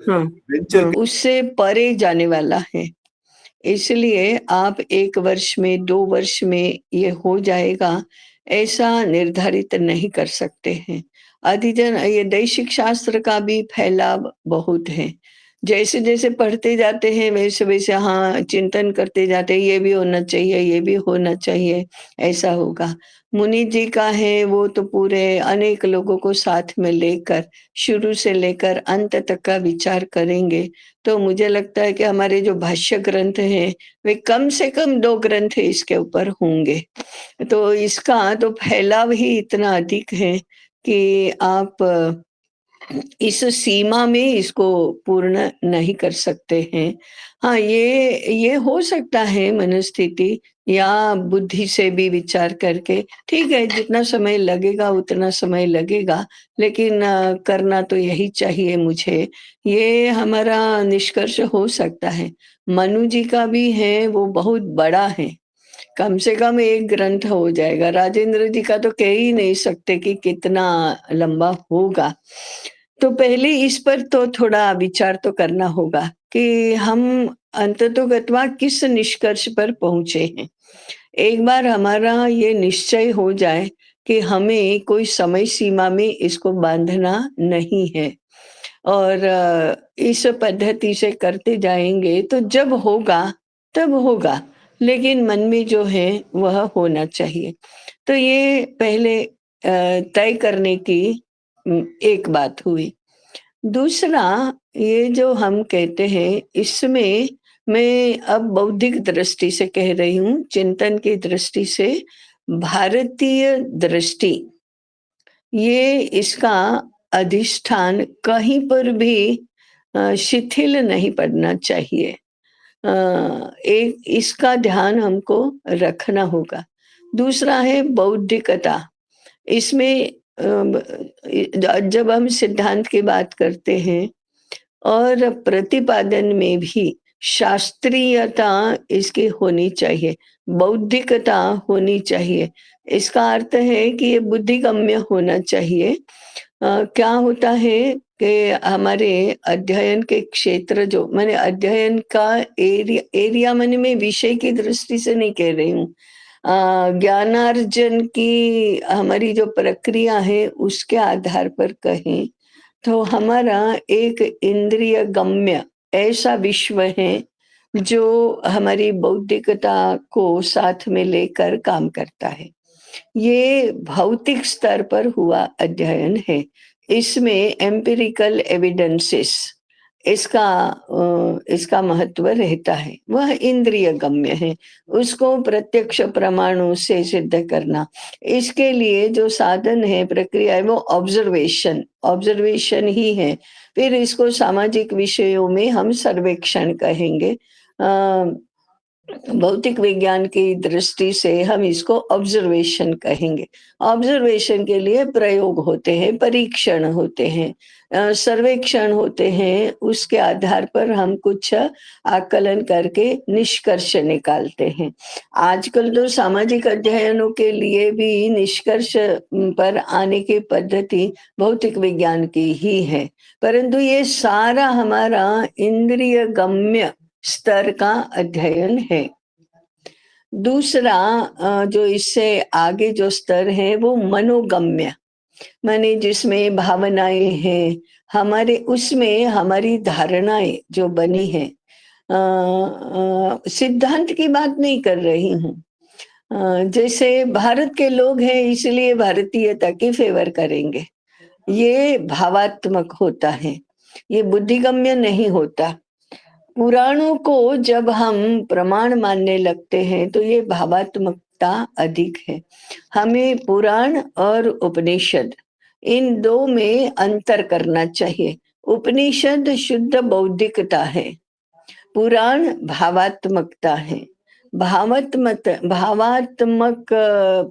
हाँ, वेंचर हाँ। उससे परे जाने वाला है। इसलिए आप 1 वर्ष में, 2 वर्ष में ये हो जाएगा, ऐसा निर्धारित नहीं कर सकते हैं। अधिजन ये दैशिक शास्त्र का भी फैलाव बहुत है। जैसे-जैसे पढ़ते जाते हैं, वैसे-वैसे हाँ, चिंतन करते जाते हैं, ये भी होना चाहिए, ये भी होना चाहिए, ऐसा होगा। मुनि जी का है, वो तो पूरे अनेक लोगों को साथ में लेकर, शुरू से लेकर अंत तक का विचार करेंगे, तो मुझे लगता है कि हमारे जो भाष्य ग्रंथ हैं, वे कम से कम 2 ग्रंथ इसके ऊपर होंगे। तो इसका तो फैलाव ही इतना अधिक है कि आप इस सीमा में इसको पूर्ण नहीं कर सकते हैं। हाँ, ये हो सकता है मनस्थिति या बुद्धि से भी विचार करके, ठीक है, जितना समय लगेगा उतना समय लगेगा, लेकिन करना तो यही चाहिए मुझे। ये हमारा निष्कर्ष हो सकता है। मनु जी का भी है, वो बहुत बड़ा है। कम से कम 1 ग्रंथ हो जाएगा। राजेंद्र जी का तो कह ही नहीं सकते कि कितना लंबा होगा। तो पहले इस पर तो थोड़ा विचार तो करना होगा कि हम अंततोगत्वा किस निष्कर्ष पर पहुँचे हैं। एक बार हमारा ये निश्चय हो जाए कि हमें कोई समय सीमा में इसको बाँधना नहीं है और इस पद्धति से करते जाएँगे तो जब होगा, तब होगा। लेकिन मन में जो है वह होना चाहिए। तो ये पहले तय करने की एक बात हुई। दूसरा, ये जो हम कहते हैं इसमें मैं अब बौद्धिक दृष्टि से कह रही हूँ, चिंतन की दृष्टि से, भारतीय दृष्टि, ये इसका अधिष्ठान कहीं पर भी शिथिल नहीं पड़ना चाहिए। एक इसका ध्यान हमको रखना होगा। दूसरा है बौद्धिकता। इसमें जब हम सिद्धांत की बात करते हैं और प्रतिपादन में भी शास्त्रीयता इसकी होनी चाहिए, बौद्धिकता होनी चाहिए। इसका अर्थ है कि ये बुद्धिगम्य होना चाहिए। क्या होता है कि हमारे अध्ययन के क्षेत्र जो माने अध्ययन का एरिया माने मैं विषय की दृष्टि से नहीं कह रही हूँ। ज्ञानार्जन की हमारी जो प्रक्रिया है उसके आधार पर कहें तो हमारा एक इंद्रिय गम्य ऐसा विश्व है जो हमारी बौद्धिकता को साथ में लेकर काम करता है। ये भौतिक स्तर पर हुआ अध्ययन है। इसमें एम्पिरिकल एविडेंसेस इसका महत्व रहता है। वह इंद्रिय गम्य है। उसको प्रत्यक्ष प्रमाणों से सिद्ध करना। इसके लिए जो साधन है, प्रक्रिया है, वो ऑब्जर्वेशन ऑब्जर्वेशन ही है। फिर इसको सामाजिक विषयों में हम सर्वेक्षण कहेंगे। भौतिक विज्ञान की दृष्टि से हम इसको ऑब्जर्वेशन कहेंगे। ऑब्जर्वेशन के लिए प्रयोग होते हैं, परीक्षण होते हैं, सर्वेक्षण होते हैं, उसके आधार पर हम कुछ आकलन करके निष्कर्ष निकालते हैं। आजकल तो सामाजिक अध्ययनों के लिए भी निष्कर्ष पर आने की पद्धति भौतिक विज्ञान की ही है, परंतु ये सारा हमारा इंद्रिय गम्य स्तर का अध्ययन है। दूसरा जो इससे आगे जो स्तर है वो मनोगम्य, माने जिसमें भावनाएं हैं, हमारे उसमें हमारी धारणाएं जो बनी है। सिद्धांत की बात नहीं कर रही हूँ। जैसे भारत के लोग हैं इसलिए भारतीयता की फेवर करेंगे, ये भावात्मक होता है, ये बुद्धिगम्य नहीं होता। पुराणों को जब हम प्रमाण मानने लगते हैं तो ये भावात्मकता अधिक है। हमें पुराण और उपनिषद इन दो में अंतर करना चाहिए। उपनिषद शुद्ध बौद्धिकता है, पुराण भावात्मकता है। भावात्मक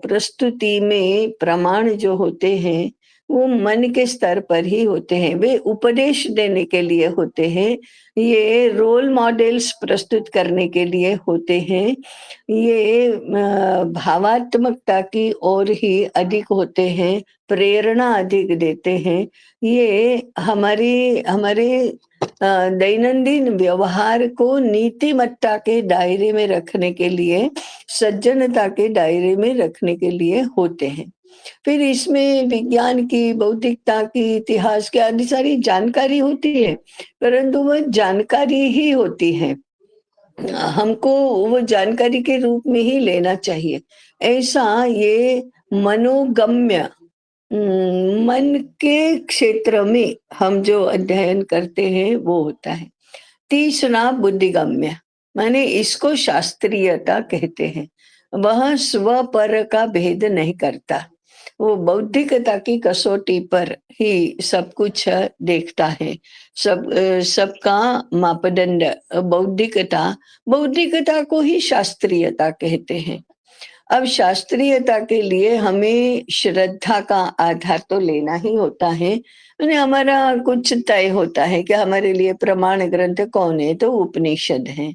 प्रस्तुति में प्रमाण जो होते हैं वो मन के स्तर पर ही होते हैं, वे उपदेश देने के लिए होते हैं, ये रोल मॉडल्स प्रस्तुत करने के लिए होते हैं, ये भावात्मकता की ओर ही अधिक होते हैं, प्रेरणा अधिक देते हैं। ये हमारे दैनंदिन व्यवहार को नीतिमत्ता के दायरे में रखने के लिए, सज्जनता के दायरे में रखने के लिए होते हैं। फिर इसमें विज्ञान की, बौद्धिकता की, इतिहास की आदि सारी जानकारी होती है, परंतु वह जानकारी ही होती है। हमको वो जानकारी के रूप में ही लेना चाहिए। ऐसा ये मनोगम्य मन के क्षेत्र में हम जो अध्ययन करते हैं वो होता है। तीसरा बुद्धिगम्य, माने इसको शास्त्रीयता कहते हैं। वह स्व पर का भेद नहीं करता। वो बौद्धिकता की कसौटी पर ही सब कुछ देखता है। सबका मापदंड बौद्धिकता, बौद्धिकता को ही शास्त्रीयता कहते हैं। अब शास्त्रीयता के लिए हमें श्रद्धा का आधार तो लेना ही होता है। यानी हमारा कुछ तय होता है कि हमारे लिए प्रमाण ग्रंथ कौन है, तो उपनिषद है,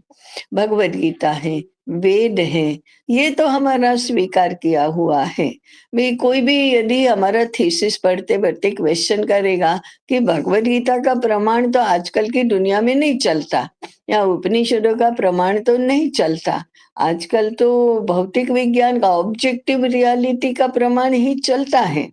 भगवद गीता है, वेद है। ये तो हमारा स्वीकार किया हुआ है। भी कोई भी यदि हमारा थीसिस पढ़ते पढ़ते क्वेश्चन करेगा कि भगवद गीता का प्रमाण तो आजकल की दुनिया में नहीं चलता, या उपनिषदों का प्रमाण तो नहीं चलता, आजकल तो भौतिक विज्ञान का ऑब्जेक्टिव रियलिटी का प्रमाण ही चलता है,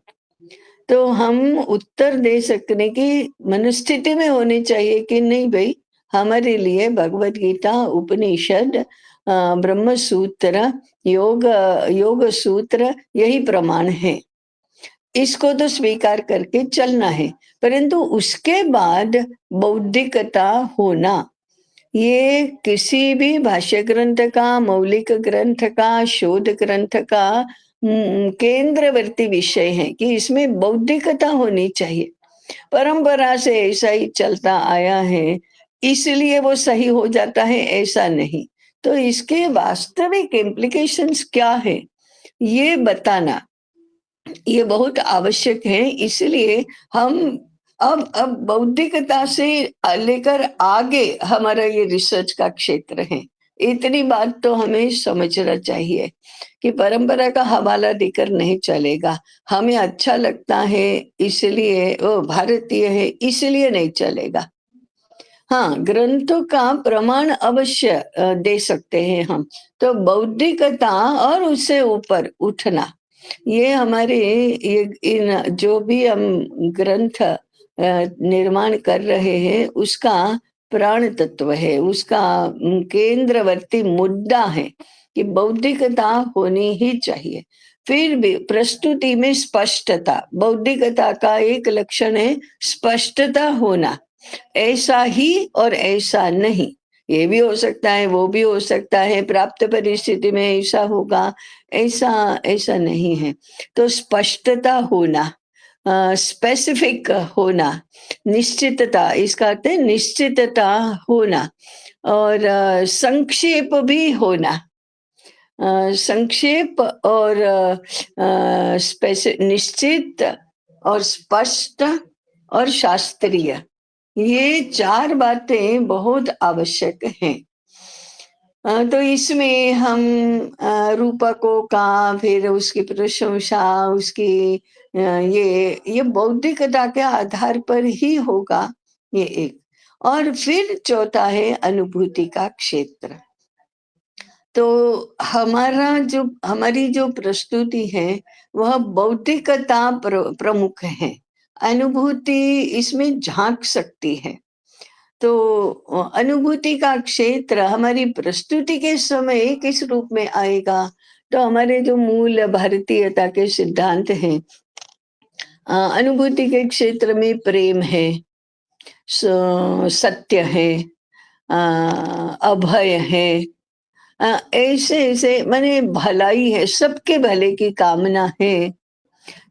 तो हम उत्तर दे सकने की मनस्थिति में होनी चाहिए कि नहीं भाई, हमारे लिए भगवत गीता, उपनिषद, ब्रह्म सूत्र, योग योग सूत्र यही प्रमाण है। इसको तो स्वीकार करके चलना है, परंतु उसके बाद बौद्धिकता होना, ये किसी भी भाष्य ग्रंथ का, मौलिक ग्रंथ का, शोध ग्रंथ का केंद्रवर्ती विषय है कि इसमें बौद्धिकता होनी चाहिए। परंपरा से ऐसा ही चलता आया है, इसलिए वो सही हो जाता है, ऐसा नहीं। तो इसके वास्तविक इम्प्लीकेशंस क्या है, ये बताना ये बहुत आवश्यक है। इसलिए हम अब बौद्धिकता से लेकर आगे हमारा ये रिसर्च का क्षेत्र है। इतनी बात तो हमें समझना चाहिए कि परंपरा का हवाला देकर नहीं चलेगा। हमें अच्छा लगता है इसलिए, वो भारतीय है इसलिए नहीं चलेगा। हाँ, ग्रंथों का प्रमाण अवश्य दे सकते हैं हम। तो बौद्धिकता और उससे ऊपर उठना, ये हमारे ये इन जो भी हम ग्रंथ निर्माण कर रहे हैं उसका प्राण तत्व है, उसका केंद्रवर्ती मुद्दा है कि बौद्धिकता होनी ही चाहिए। फिर भी प्रस्तुति में स्पष्टता, बौद्धिकता का एक लक्षण है स्पष्टता होना। ऐसा ही और ऐसा नहीं, ये भी हो सकता है, वो भी हो सकता है, प्राप्त परिस्थिति में ऐसा होगा, ऐसा ऐसा नहीं है। तो स्पष्टता होना, स्पेसिफिक होना, निश्चितता, इसका अर्थ है निश्चितता होना, और संक्षेप भी होना। संक्षेप और निश्चित और स्पष्ट और शास्त्रीय, ये चार बातें बहुत आवश्यक हैं। तो इसमें हम रूपकों का, फिर उसकी प्रशंसा, उसकी ये बौद्धिकता के आधार पर ही होगा, ये एक। और फिर चौथा है अनुभूति का क्षेत्र। तो हमारी जो प्रस्तुति है वह बौद्धिकता प्रमुख है, अनुभूति इसमें झांक सकती है। तो अनुभूति का क्षेत्र हमारी प्रस्तुति के समय किस रूप में आएगा, तो हमारे जो मूल भारतीयता के सिद्धांत हैं, अनुभूति के क्षेत्र में प्रेम है, सत्य है, अभय है, ऐसे ऐसे माने भलाई है, सबके भले की कामना है।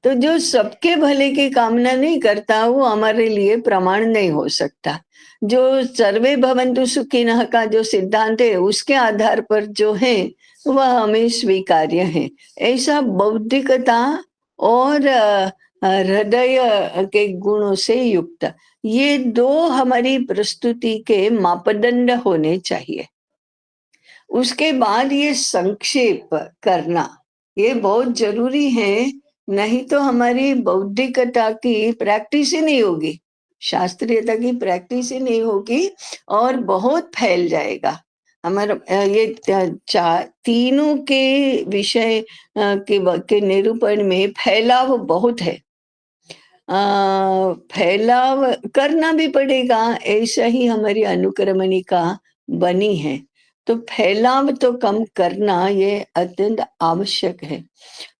तो जो सबके भले की कामना नहीं करता वो हमारे लिए प्रमाण नहीं हो सकता। जो सर्वे भवन्तु सुखिनः का जो सिद्धांत है उसके आधार पर जो है वह हमें स्वीकार्य है। ऐसा बौद्धिकता और हृदय के गुणों से युक्त, ये दो हमारी प्रस्तुति के मापदंड होने चाहिए। उसके बाद ये संक्षेप करना ये बहुत जरूरी है, नहीं तो हमारी बौद्धिकता की प्रैक्टिस ही नहीं होगी। शास्त्रीयता की प्रैक्टिस ही नहीं होगी और बहुत फैल जाएगा। हमारा ये तीनों के विषय के निरूपण में फैलाव बहुत है। फैलाव करना भी पड़ेगा, ऐसा ही हमारी अनुक्रमणिका बनी है। तो फैलाव तो कम करना ये अत्यंत आवश्यक है।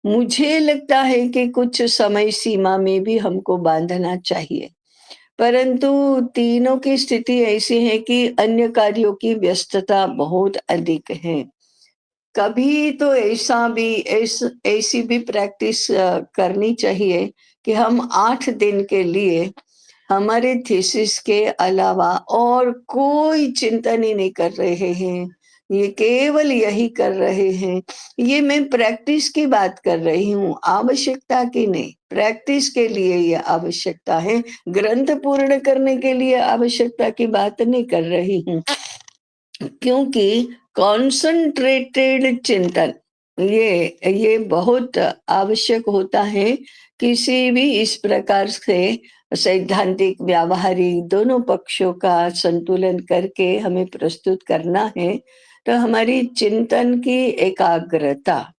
मुझे लगता है कि कुछ समय सीमा में भी हमको बाँधना चाहिए, परंतु तीनों की स्थिति ऐसी है कि अन्य कार्यों की व्यस्तता बहुत अधिक है। कभी तो ऐसी भी प्रैक्टिस करनी चाहिए कि हम 8 दिन के लिए हमारे थीसिस के अलावा और कोई चिंतन ही नहीं कर रहे हैं। ये केवल यही कर रहे हैं। ये मैं प्रैक्टिस की बात कर रही हूँ, आवश्यकता की नहीं। प्रैक्टिस के लिए ये आवश्यकता है, ग्रंथ पूर्ण करने के लिए आवश्यकता की बात नहीं कर रही हूँ। क्योंकि कॉन्सन्ट्रेटेड चिंतन ये बहुत आवश्यक होता है। किसी भी इस प्रकार से सैद्धांतिक, व्यावहारिक दोनों पक्षों का संतुलन करके हमें प्रस्तुत करना है, तो हमारी चिंतन की एकाग्रता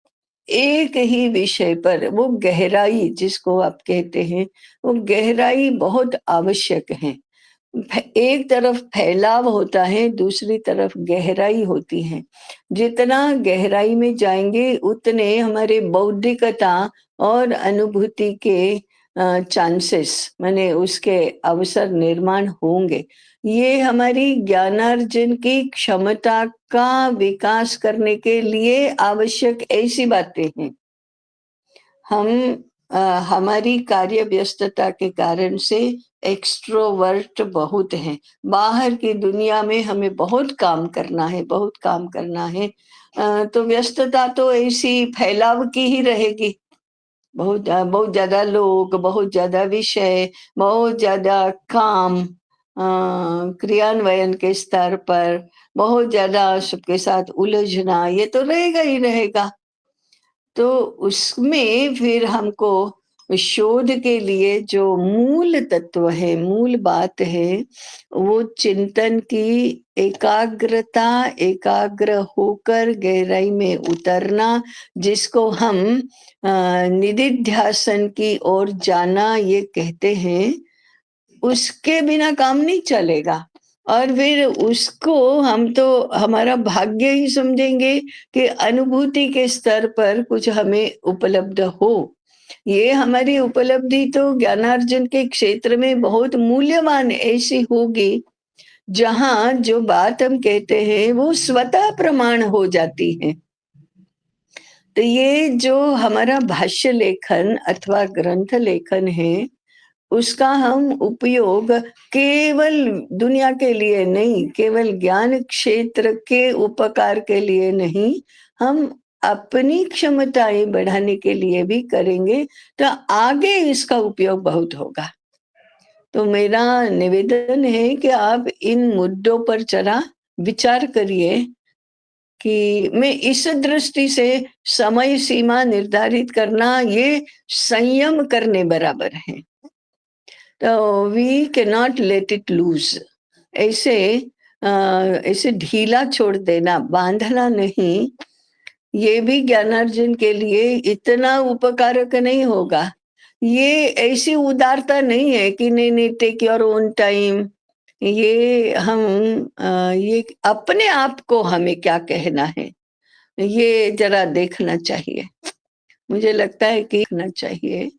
एक ही विषय पर, वो गहराई जिसको आप कहते हैं, वो गहराई बहुत आवश्यक है। एक तरफ फैलाव होता है, दूसरी तरफ गहराई होती है। जितना गहराई में जाएँगे, उतने हमारे बौद्धिकता और अनुभूति के चांसेस माने उसके अवसर निर्माण होंगे। ये हमारी ज्ञानार्जन की क्षमता का विकास करने के लिए आवश्यक ऐसी बातें हैं। हम हमारी कार्य व्यस्तता के कारण से एक्सट्रोवर्ट बहुत हैं। बाहर की दुनिया में हमें बहुत काम करना है, बहुत काम करना है। तो व्यस्तता तो ऐसी फैलाव की ही रहेगी। बहुत ज़्यादा लोग, बहुत ज़्यादा विषय, बहुत ज़्यादा काम, क्रियान्वयन के स्तर पर बहुत ज़्यादा सबके साथ उलझना, ये तो रहेगा ही रहेगा। तो उसमें फिर हमको शोध के लिए जो मूल तत्व है, मूल बात है, वो चिंतन की एकाग्रता, एकाग्र होकर गहराई में उतरना, जिसको हम निदिध्यासन की ओर जाना ये कहते हैं, उसके बिना काम नहीं चलेगा। और फिर उसको हम तो हमारा भाग्य ही समझेंगे कि अनुभूति के स्तर पर कुछ हमें उपलब्ध हो। ये हमारी उपलब्धि तो ज्ञानार्जन के क्षेत्र में बहुत मूल्यवान ऐसी होगी, जहाँ जो बात हम कहते हैं वो स्वतः प्रमाण हो जाती है। तो ये जो हमारा भाष्य लेखन अथवा ग्रंथ लेखन है, उसका हम उपयोग केवल दुनिया के लिए नहीं, केवल ज्ञान क्षेत्र के उपकार के लिए नहीं, हम अपनी क्षमताएँ बढ़ाने के लिए भी करेंगे, तो आगे इसका उपयोग बहुत होगा। तो मेरा निवेदन है कि आप इन मुद्दों पर ज़रा विचार करिए कि मैं इस दृष्टि से समय सीमा निर्धारित करना ये संयम करने बराबर है। तो we can not let it loose. ऐसे ऐसे ढीला छोड़ देना, बाँधना नहीं, ये भी ज्ञानार्जन के लिए इतना उपकारक नहीं होगा। ये ऐसी उदारता नहीं है कि नहीं-नहीं टेक योर ओन टाइम। ये हम ये अपने आप को हमें क्या कहना है, ये ज़रा देखना चाहिए। मुझे लगता है कि देखना चाहिए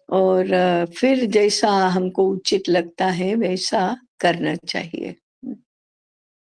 और फिर जैसा हमको उचित लगता है वैसा करना चाहिए।